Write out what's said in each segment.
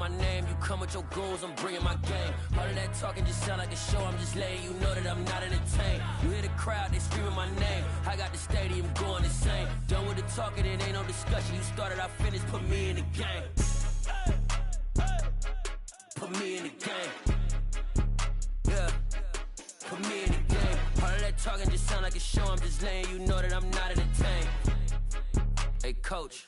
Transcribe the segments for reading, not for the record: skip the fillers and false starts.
my name, you come with your goons, I'm bringing my game. All of that talking just sound like a show, I'm just letting you know that I'm not entertained. You hear the crowd, they screaming my name. I got the stadium going insane. Done with the talking, it ain't no discussion. You started, I finished, put me in the game. Put me in the game. Yeah, put me in the game. All of that talking just sound like a show, I'm just letting you know that I'm not entertained. Hey, coach.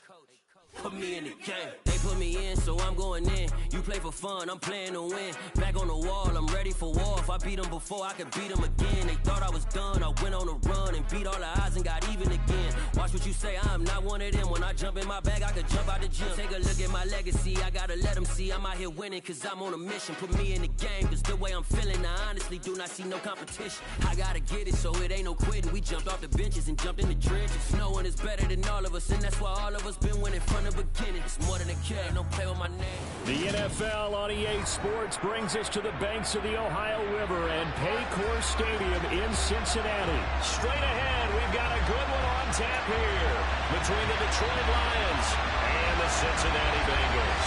Put me in the game. They put me in, so I'm going in. You play for fun, I'm playing to win. Back on the wall, I'm ready for war. If I beat them before, I could beat them again. They thought I was done, I went on a run and beat all the odds and got even again. Watch what you say, I'm not one of them. When I jump in my bag, I could jump out the gym. Take a look at my legacy, I gotta let them see I'm out here winning, cause I'm on a mission. Put me in the game, cause the way I'm feeling, I honestly do not see no competition. I gotta get it, so it ain't no quitting. We jumped off the benches and jumped in the trenches. No one is better than all of us, and that's why all of us been winning from the beginning. It's more than a kid, don't play with my name. The NFL on EA Sports brings us to the banks of the Ohio River and Paycor Stadium in Cincinnati. Straight ahead, we've got a good one on tap here between the Detroit Lions and the Cincinnati Bengals.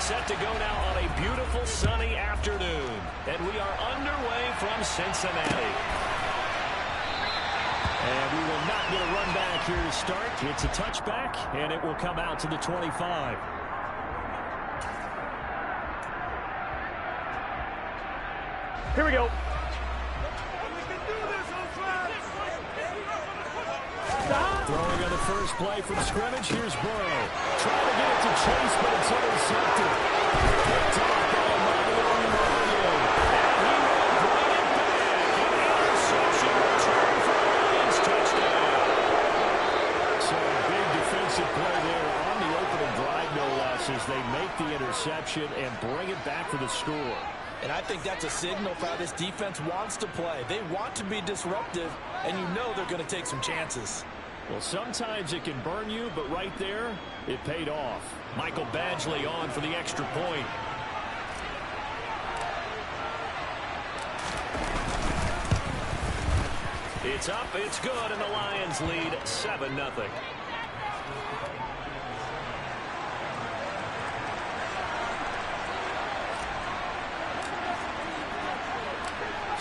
Set to go now on a beautiful sunny afternoon, and we are underway from Cincinnati. And we will not get a run back here to start. It's a touchback, and it will come out to the 25. Here we go. Throwing on the first play from scrimmage. Here's Burrow. Trying to get it to Chase, but it's intercepted. Picked off by Mario Mario. And he will bring it back. An interception return for the Lions touchdown. So a big defensive play there on the opening drive, no less, as they make the interception and bring it back for the score. And I think that's a signal for how this defense wants to play. They want to be disruptive, and you know they're going to take some chances. Well, sometimes it can burn you, but right there, it paid off. Michael Badgley on for the extra point. It's up, it's good, and the Lions lead 7-0.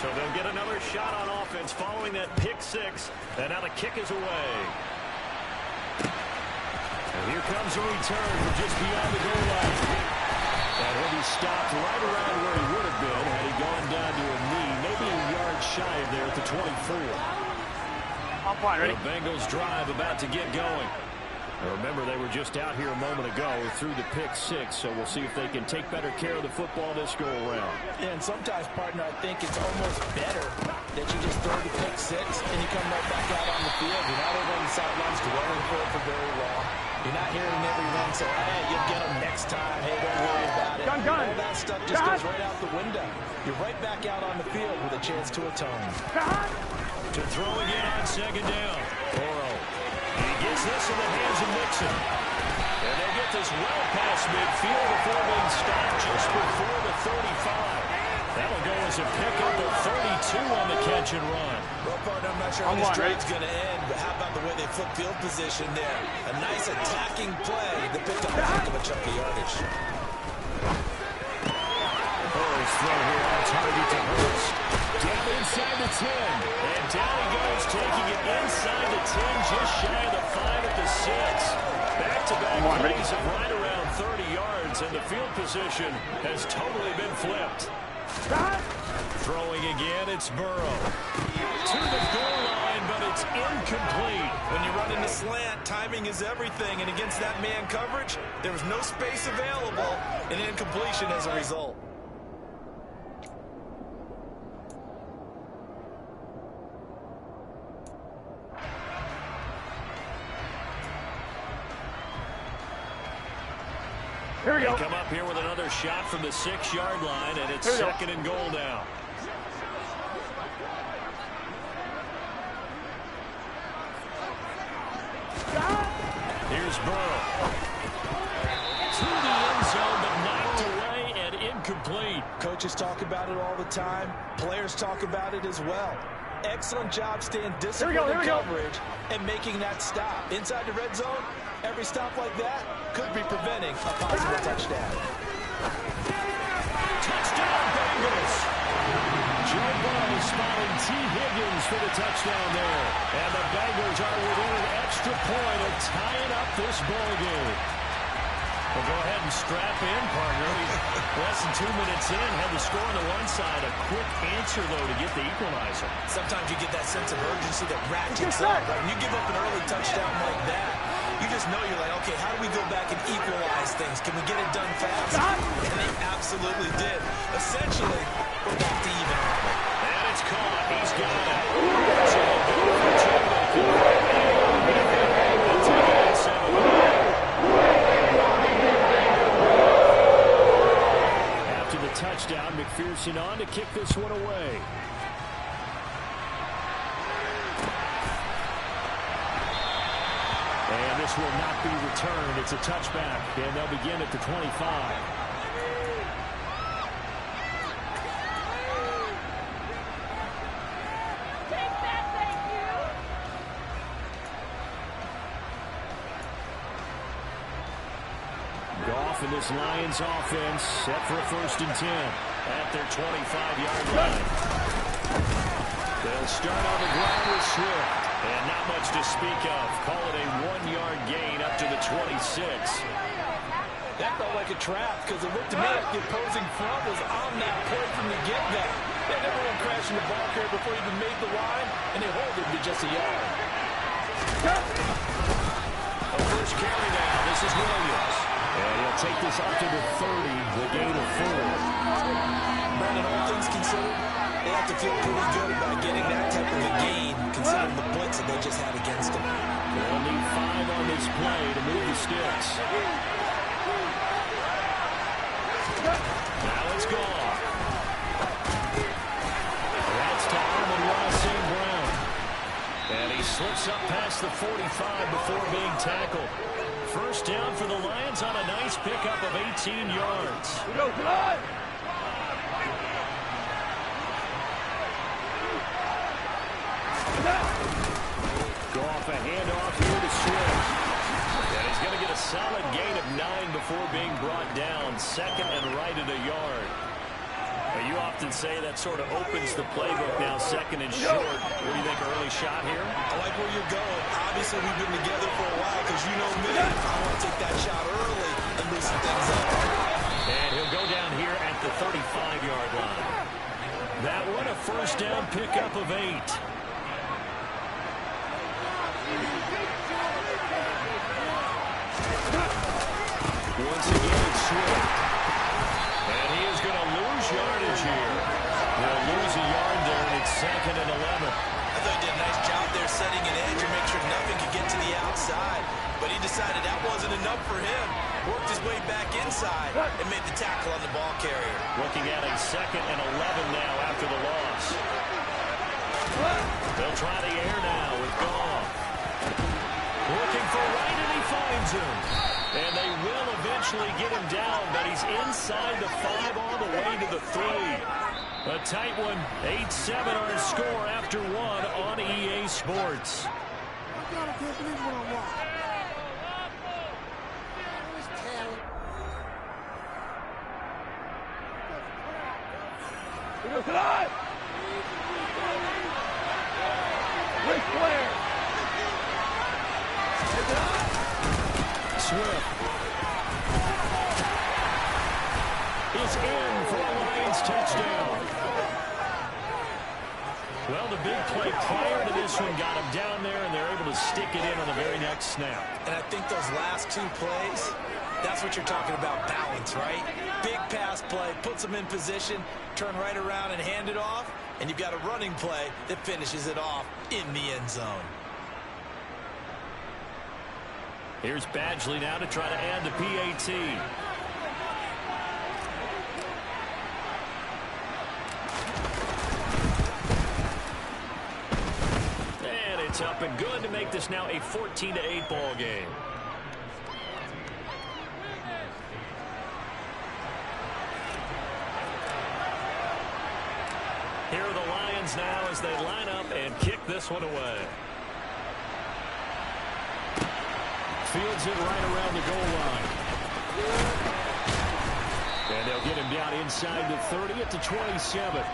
So they'll get another shot on offense following that pick six. And now the kick is away. And here comes a return from just beyond the goal line. And he'll be stopped right around where he would have been had he gone down to a knee, maybe a yard shy of there at the 24. On point, ready? The Bengals drive about to get going. Now remember, they were just out here a moment ago through the pick six, so we'll see if they can take better care of the football this go around. Yeah, and sometimes, partner, I think it's almost better that you just throw the pick six and you come right back out on the field. You're not over on the sidelines dwelling for it for very long. You're not hearing every run say, hey, you'll get them next time. Hey, don't worry about it. Gun. All that stuff just goes right out the window. You're right back out on the field with a chance to atone. To throw again on second down. Burrow. He gets this in the hands of Mixon. And they get this well past midfield before being stopped just before the 35. That'll go as a pickup of 32 on the catch and run. Well, partner, I'm not sure how this drive's going to end, but how about the way they flip field position there? A nice attacking play that picked up a heck of a chunk of yardage. Burrow's throw here on target to Hurts. Down inside the 10. And down he goes, taking it inside the 10, just shy of the 5 at the 6. Back-to-back plays of right around 30 yards, and the field position has totally been flipped. Throwing again, it's Burrow. To the goal line, but it's incomplete. When you run in the slant, timing is everything, and against that man coverage, there was no space available, and incompletion as a result. Here we go. They come up here with another shot from the 6-yard line, and it's second and goal now. Here's Burrow. To the end zone, but knocked away and incomplete. Coaches talk about it all the time. Players talk about it as well. excellent job staying disciplined in coverage and making that stop. Inside the red zone, every stop like that could be preventing a possible touchdown. Touchdown, Bengals. Joe Burrow spotting T. Higgins for the touchdown there. And the Bengals are within an extra point of tying up this ball game. Well, go ahead and strap in, partner. Less than 2 minutes in, had the score on the one side. A quick answer, though, to get the equalizer. Sometimes you get that sense of urgency that ratchets up. Right? When you give up an early touchdown like that, you just know you're like, okay, how do we go back and equalize things? Can we get it done fast? And they absolutely did. Essentially, we're back to even. And it's caught. He's got it. So they'll go for two. They'll take it at 7. Touchdown, McPherson on to kick this one away. And this will not be returned. It's a touchback, and they'll begin at the 25. Goff and this Lions offense set for a 1st and 10 at their 25-yard line. They'll start on the ground with Swift, and not much to speak of. Call it a 1-yard gain up to the 26. That felt like a trap because it looked to me like the opposing front was on that play from the get-go. They never went crashing the ball carrier before he even made the line, and they hold it to just a yard. A first carry now. This is Williams. And he'll take this up to the 30, the gain of 4. Brandon, all things considered, they have to feel pretty good about getting that type of a gain, considering the blitz that they just had against them. They'll need 5 on this play to move the sticks. Now it's gone. That's to Amon-Ra St. Brown. And he slips up past the 45 before being tackled. First down for the Lions on a nice pickup of 18 yards. Go, Clyde! Goff a handoff here to Swift. And he's going to get a solid gain of 9 before being brought down. 2nd and right at a yard. You often say that sort of opens the playbook now, 2nd and short. What do you think, early shot here? I like where you're going. Obviously, we've been together for a while because you know me. I want to take that shot early and loosen things up. And he'll go down here at the 35-yard line. That one a first down pickup of 8. Once again, it's Swift. And he is going to lose yardage here. They'll lose a yard there, and it's 2nd and 11. I thought he did a nice job there setting an edge and make sure nothing could get to the outside. But he decided that wasn't enough for him. Worked his way back inside and made the tackle on the ball carrier. Looking at a 2nd and 11 now after the loss. They'll try the air now with Goff. Looking for Wright, and he finds him. And they will eventually get him down, but he's inside the 5 all the way to the 3. A tight one, 8-7 our score after 1 on EA Sports. Swift is in for a Lions touchdown. Well, the big play prior to this one got him down there, and they're able to stick it in on the very next snap. And I think those last 2 plays, that's what you're talking about, balance, right? Big pass play, puts them in position, turn right around and hand it off, and you've got a running play that finishes it off in the end zone. Here's Badgley now to try to add the PAT. And it's up and good to make this now a 14-8 ball game. Here are the Lions Lions now as they line up and kick this one away. Fields it right around the goal line. And they'll get him down inside the 30 at the 27.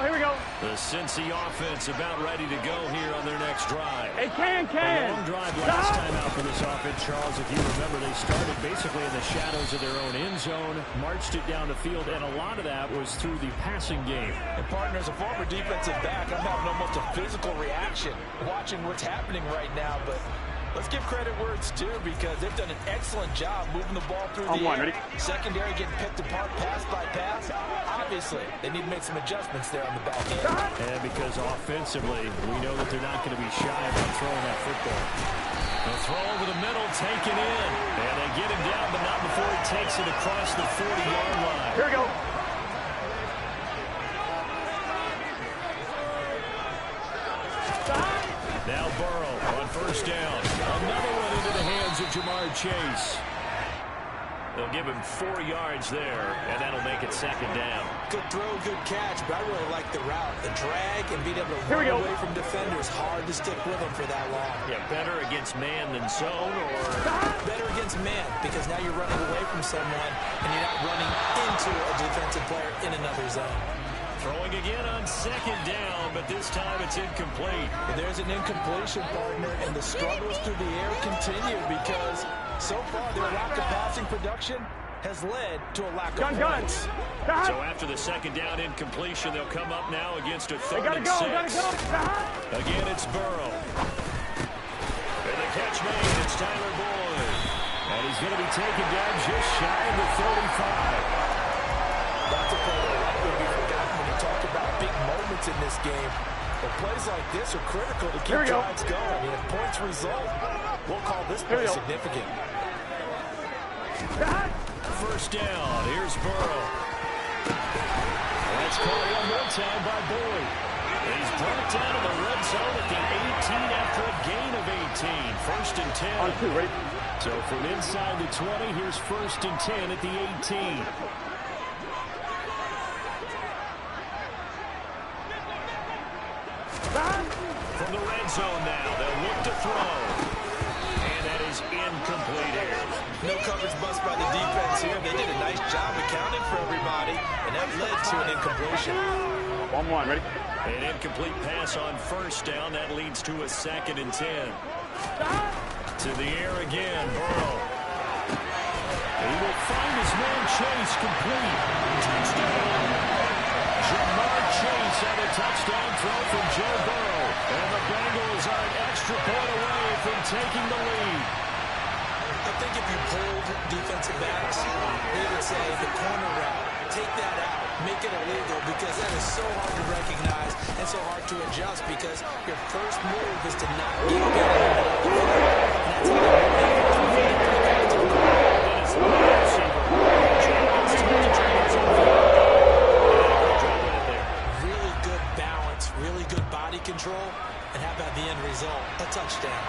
Here we go. The Cincy offense about ready to go here on their next drive. Hey, can. A long drive last time out for this offense, Charles. If you remember, they started basically in the shadows of their own end zone, marched it down the field, and a lot of that was through the passing game. And, partner, as a former defensive back, I'm having almost a physical reaction watching what's happening right now, but let's give credit where it's due because they've done an excellent job moving the ball through the air. Ready? Secondary getting picked apart pass by pass. Obviously, they need to make some adjustments there on the back end. And because offensively, we know that they're not going to be shy about throwing that football. The throw over the middle, taken in. And they get him down, but not before he takes it across the 40-yard line. Here we go. Now Burrow on first down. Another one into the hands of Jamar Chase. They'll give him 4 yards there, and that'll make it second down. Good throw, good catch, but I really like the route. The drag and being able to run away from defenders, hard to stick with them for that long. Yeah, better against man than zone, or better against man, because now you're running away from someone, and you're not running into a defensive player in another zone. Throwing again on second down, but this time it's incomplete. And there's an incompletion, partner, and the struggles through the air continue because so far their lack of passing production has led to a lack of points. So after the second down incompletion, they'll come up now against a third and 6. Again, it's Burrow. And the catch made, it's Tyler Boyd. And he's going to be taken down just shy of the 35. That's a play that a lot will be forgotten when you talk about big moments in this game. But plays like this are critical to keep drives going. And if points result, we'll call this play significant. First down, here's Burrow. That's caught one more time by Boyd. He's brought down in the red zone at the 18 after a gain of 18. First and 10. On 2, ready? So from inside the 20, here's first and 10 at the 18. From the red zone now, they'll look to throw. And that is incomplete here. No coverage bust by the defense here. They did a nice job accounting for everybody, and that led to an incompletion. 1-1, ready? An incomplete pass on first down. That leads to a second and 10. To the air again, Burrow. He will find his man Chase complete. Touchdown. Jamar Chase had a touchdown throw from Joe Burrow. And the Bengals are an extra point away from taking the lead. I think if you pulled defensive backs, they would say the corner route, take that out, make it illegal, because that is so hard to recognize and so hard to adjust because your first move is to not get it in the middle of the field. And that's how really good balance, really good body control, and how about the end result? A touchdown.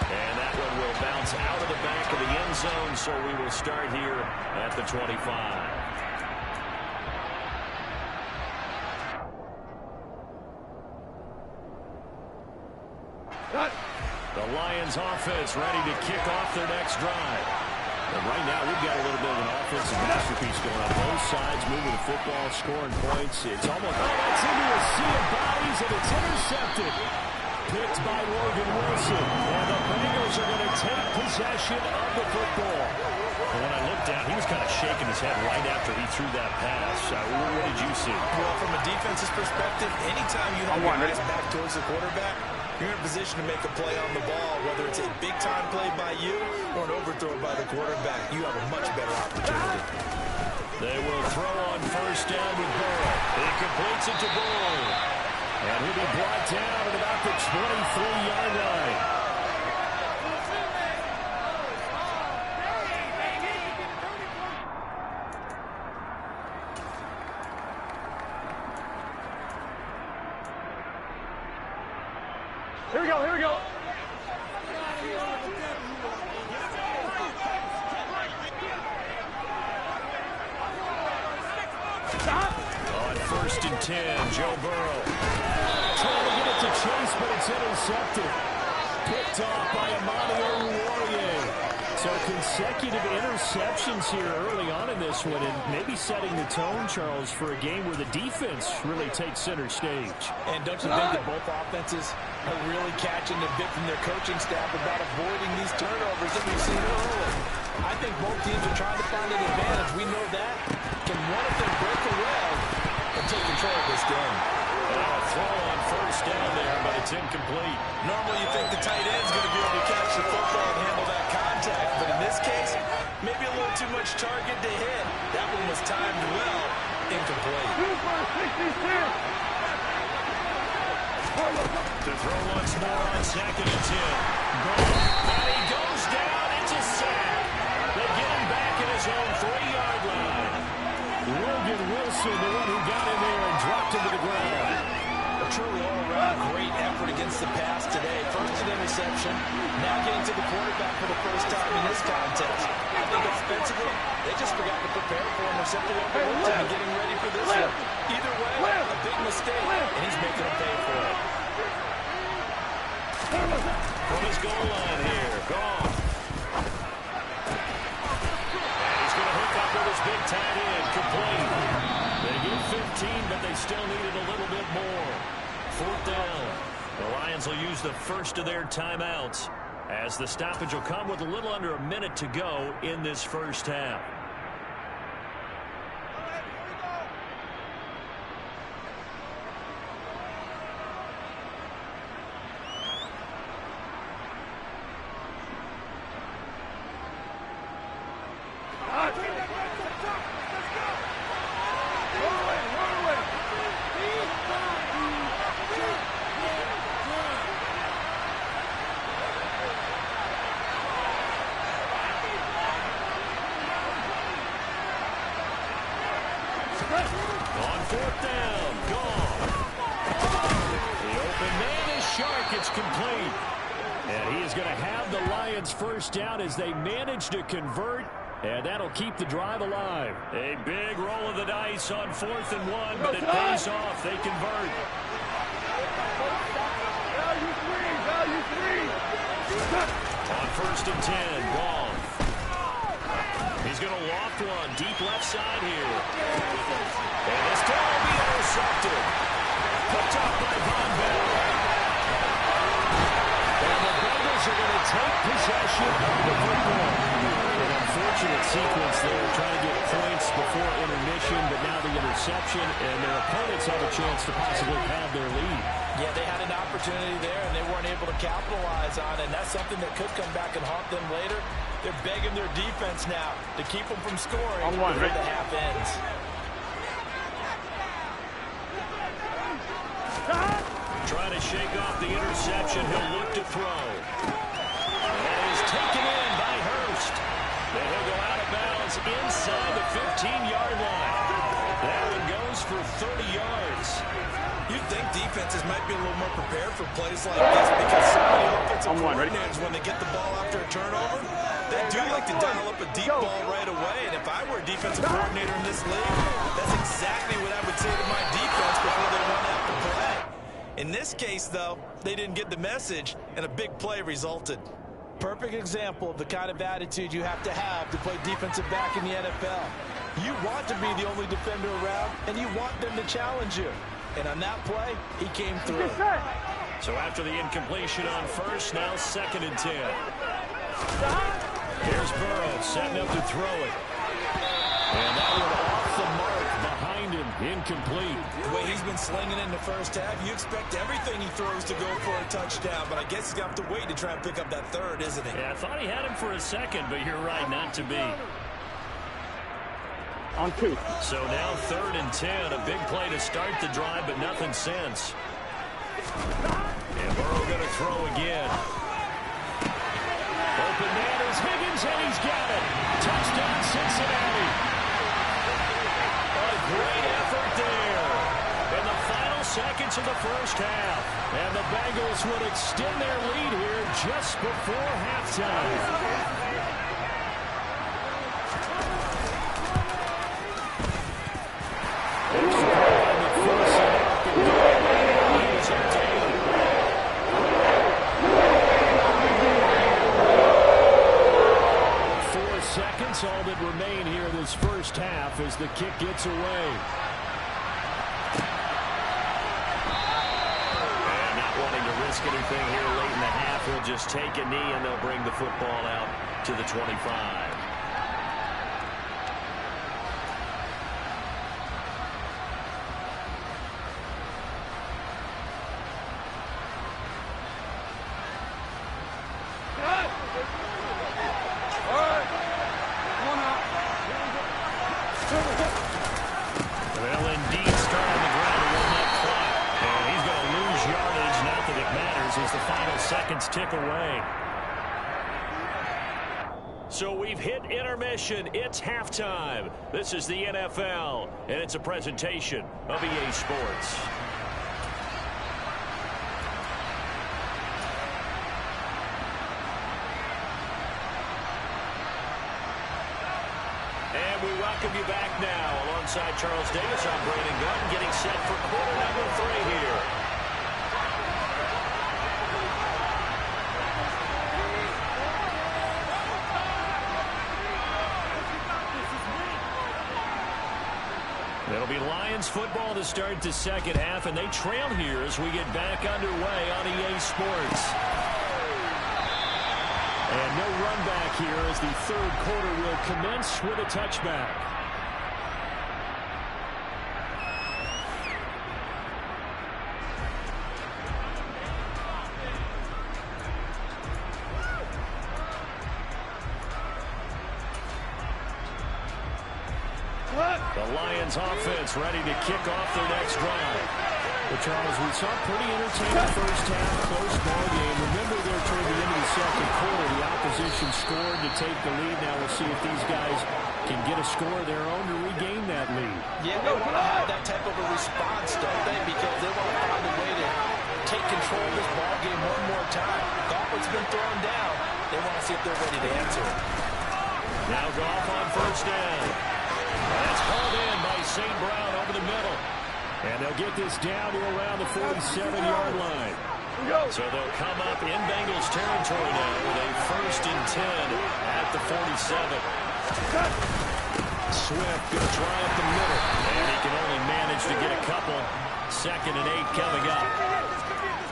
And that one will bounce out of the back of the end zone, so we will start here at the 25. The Lions offense ready to kick off their next drive. And right now we've got a little bit of an offensive masterpiece going on both sides, moving the football, scoring points. It's almost, that's into a sea of bodies, and it's intercepted. Picked by Logan Wilson. And the Bengals are going to take possession of the football. And when I looked down, he was kind of shaking his head right after he threw that pass. What did you see? Well, from a defense's perspective, anytime you have your eyes back towards the quarterback, you're in a position to make a play on the ball, whether it's a big-time play by you or an overthrow by the quarterback. You have a much better opportunity. They will throw on first down with Burrow. He completes it to Boyd. And he'll be brought down at about the 23-yard line. 10, Joe Burrow. Trying to get it to Chase, but it's intercepted. Picked off by Amani Oruwariye. So consecutive interceptions here early on in this one, and maybe setting the tone, Charles, for a game where the defense really takes center stage. And don't you think that both offenses are really catching the bit from their coaching staff about avoiding these turnovers that we've seen early? I think both teams are trying to find an advantage. We know that. Can one of them break away and take control of this game? A throw on first down there, but it's incomplete. Normally you think the tight end's going to be able to catch the football and handle that contact, but in this case, maybe a little too much target to hit. That one was timed well, incomplete. To throw once more on 2nd and 10. And he goes down. It's a sack. They get him back at his own 3-yard line. Logan Wilson, the one who got in there and dropped him to the ground. A truly all-around great effort against the pass today. First an interception, now getting to the quarterback for the first time in this contest. I think offensively, they just forgot to prepare for him or simply overlooked him and getting ready for this one. Either way, a big mistake, and he's making them pay for it. From his goal line here, gone. And he's going to hook up with his big tight end, complete. They get 15, but they still needed a little bit more. 4th down. The Lions will use the first of their timeouts, as the stoppage will come with a little under a minute to go in this first half. On 4th down, gone. The open man is Shark. It's complete. And he is going to have the Lions first down as they manage to convert. And that'll keep the drive alive. A big roll of the dice on 4th and 1, but it pays off. They convert. On 1st and 10, Ball. He's going to loft one deep left side here. And this ball will be intercepted. Picked off by Von Bell. And the Bengals are going to take possession of the football. An unfortunate sequence there, trying to get points before intermission, but now the interception, and their opponents have a chance to possibly have their lead. Yeah, they had an opportunity there, and they weren't able to capitalize on it, and that's something that could come back and haunt them later. They're begging their defense now to keep them from scoring before the half ends. Trying to shake off the interception. He'll look to throw. And he's taken in by Hurst. Then he'll go out of bounds inside the 15-yard line. That one goes for 30 yards. You'd think defenses might be a little more prepared for plays like this because so many offensive coordinators, when they get the ball after a turnover, they do like to dial up a deep ball right away. And if I were a defensive coordinator in this league, that's exactly what I would say to my defense before they run out the play. In this case, though, they didn't get the message, and a big play resulted. Perfect example of the kind of attitude you have to play defensive back in the NFL. You want to be the only defender around, and you want them to challenge you. And on that play, he came through. So after the incompletion on 1st, now 2nd and 10. Here's Burrow setting up to throw it. And that one off the mark behind him, incomplete. The way he's been slinging in the first half, you expect everything he throws to go for a touchdown, but I guess he's got to wait to try and pick up that third, isn't he? Yeah, I thought he had him for a second, but you're right, not to be. On 2. So now 3rd and 10, a big play to start the drive, but nothing since. And Burrow going to throw again. Open man is Higgins, and he's got it. Touchdown, Cincinnati. A great effort there in the final seconds of the first half. And the Bengals would extend their lead here just before halftime. On the first first half as the kick gets away. And not wanting to risk anything here late in the half, he'll just take a knee and they'll bring the football out to the 25. They'll indeed start on the ground to run that clock. And he's going to lose yardage. Not that it matters as the final seconds tick away. So we've hit intermission. It's halftime. This is the NFL, and it's a presentation of EA Sports. And we welcome you back now. Alongside Charles Davis, I'm Brandon Gunn, getting set for quarter number 3 here. It'll be Lions football to start the second half, and they trail here as we get back underway on EA Sports. And no run back here as the third quarter will commence with a touchback. The Lions offense ready to kick off their next drive. Well, Charles, we saw a pretty entertaining first half, close ball game. Remember there toward the end of the second quarter, the opposition scored to take the lead. Now we'll see if these guys can get a score of their own to regain that lead. Yeah, they want to have that type of a response, don't they? Because they want to find a way to take control of this ball game one more time. Gauntlet's been thrown down. They want to see if they're ready to answer it. Now Goff on first down. That's hauled in by St. Brown over the middle. And they'll get this down to around the 47-yard line. So they'll come up in Bengals territory now with a 1st and 10 at the 47. Swift going to try up the middle. And he can only manage to get a couple. 2nd and 8 coming up.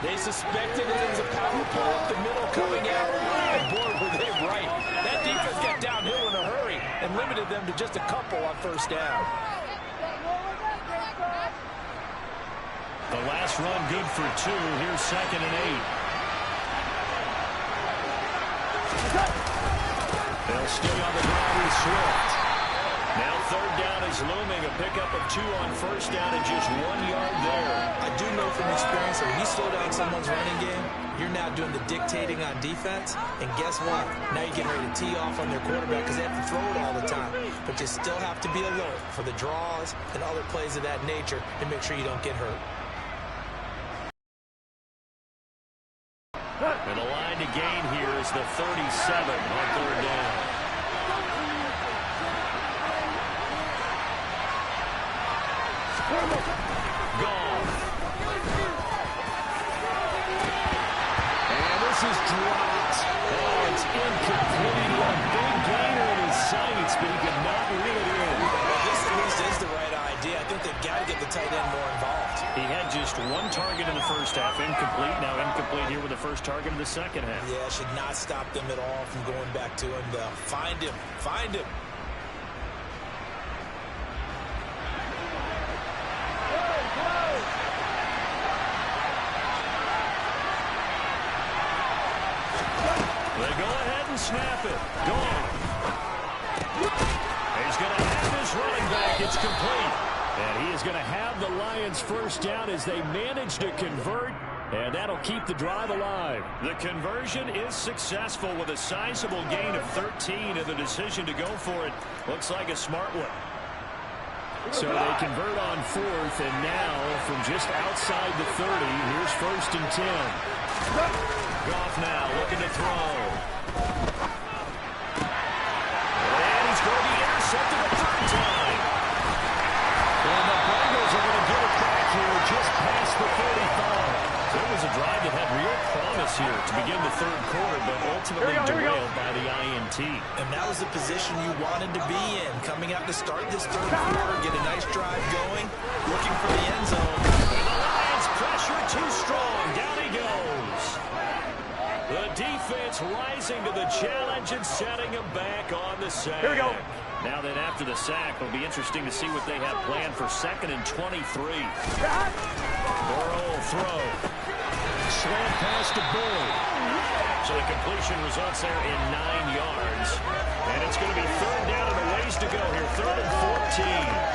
They suspected it was a power pull up the middle coming out. And boy, were they right. That defense got downhill in a hurry and limited them to just a couple on first down. The last run good for 2. Here's 2nd and 8. They'll stay on the ground with Swift. Now 3rd down is looming. A pickup of 2 on first down and just 1 yard there. I do know from experience that when you slow down someone's running game, you're now doing the dictating on defense. And guess what? Now you're getting ready to tee off on their quarterback because they have to throw it all the time. But you still have to be alert for the draws and other plays of that nature to make sure you don't get hurt. And the line to gain here is the 37 on 3rd down. Goff. And this is dropped. Oh, it's incomplete. A big gainer in his sights, but he could not reel it in. Well, this at least is the right idea. I think they've got to get the tight end more involved. He had just 1 target in the first half, incomplete. Now incomplete here with the first target in the second half. Yeah, should not stop them at all from going back to him. Find him. Find him. They go ahead and snap it. Gone. He's going to have his running back. It's complete. And he is going to have the Lions first down as they manage to convert. And that'll keep the drive alive. The conversion is successful with a sizable gain of 13, and the decision to go for it looks like a smart one. So they convert on 4th, and now from just outside the 30, here's 1st and 10. Goff now looking to throw. And he's going to be intercepted a 3rd time. And the Bengals are going to get it back here just past the 35. There was a drive that had real promise plays here to begin the third quarter, but ultimately derailed by the INT. And that was the position you wanted to be in. Coming out to start this third quarter, get a nice drive going, looking for the end zone. And the Lions pressure too strong. Down he goes. The defense rising to the challenge and setting him back on the sack. Here we go. Now then, after the sack, it'll be interesting to see what they have planned for 2nd and 23. Burrow will throw. Slant pass to Boyd. So the completion results there in 9 yards. And it's going to be 3rd down and a ways to go here. 3rd and 14.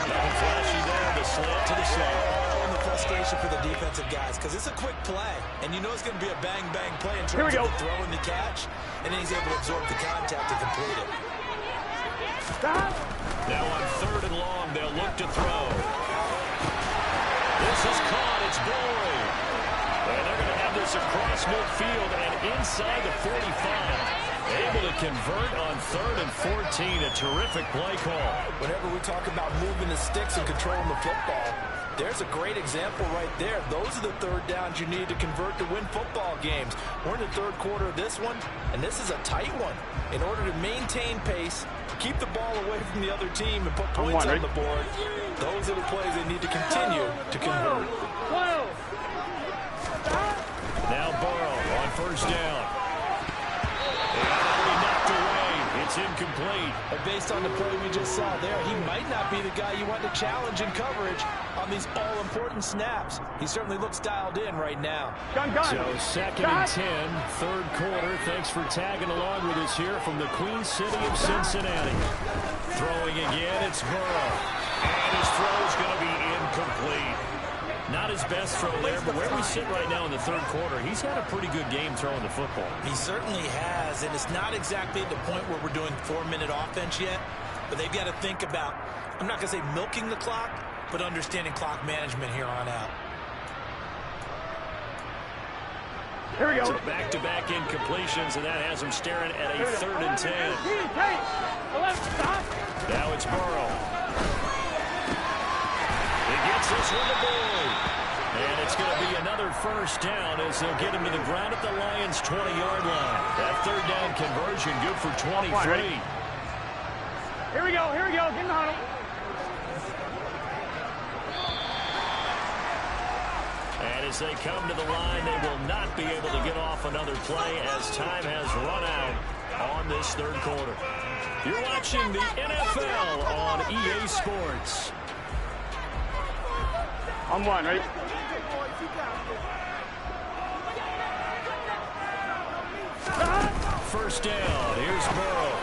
Nothing flashy there. The slant to the side. And the frustration for the defensive guys, because it's a quick play. And you know it's going to be a bang-bang play in terms of the throw and the catch. And then he's able to absorb the contact to complete it. Now on 3rd and long, they'll look to throw. This is caught. It's Boyd. And they're going to have this across midfield and inside the 45. Able to convert on 3rd and 14. A terrific play call. Whenever we talk about moving the sticks and controlling the football, there's a great example right there. Those are the 3rd downs you need to convert to win football games. We're in the 3rd quarter of this one, and this is a tight one. In order to maintain pace, keep the ball away from the other team, and put points on the board, those are the plays they need to continue to convert. Now Burrow on 1st down. It's incomplete. And based on the play we just saw there, he might not be the guy you want to challenge in coverage on these all-important snaps. He certainly looks dialed in right now. So 2nd and 10, 3rd quarter. Thanks for tagging along with us here from the Queen City of Cincinnati. Throwing again, it's Burrow. And his throw is going to be incomplete. Not his best throw there, but where we sit right now in the 3rd quarter, he's had a pretty good game throwing the football. He certainly has, and it's not exactly at the point where we're doing 4-minute offense yet, but they've got to think about, I'm not going to say milking the clock, but understanding clock management here on out. Here we go. So back-to-back incompletions, and that has him staring at a 3rd and 10. Now it's Burrow. He gets this one to Boyd. And it's going to be another 1st down as they'll get him to the ground at the Lions' 20-yard line. That 3rd down conversion good for 23. Here we go. Here we go. Get in the huddle. And as they come to the line, they will not be able to get off another play as time has run out on this 3rd quarter. You're watching the NFL on EA Sports. On 1, ready? 1st down. Here's Burrow.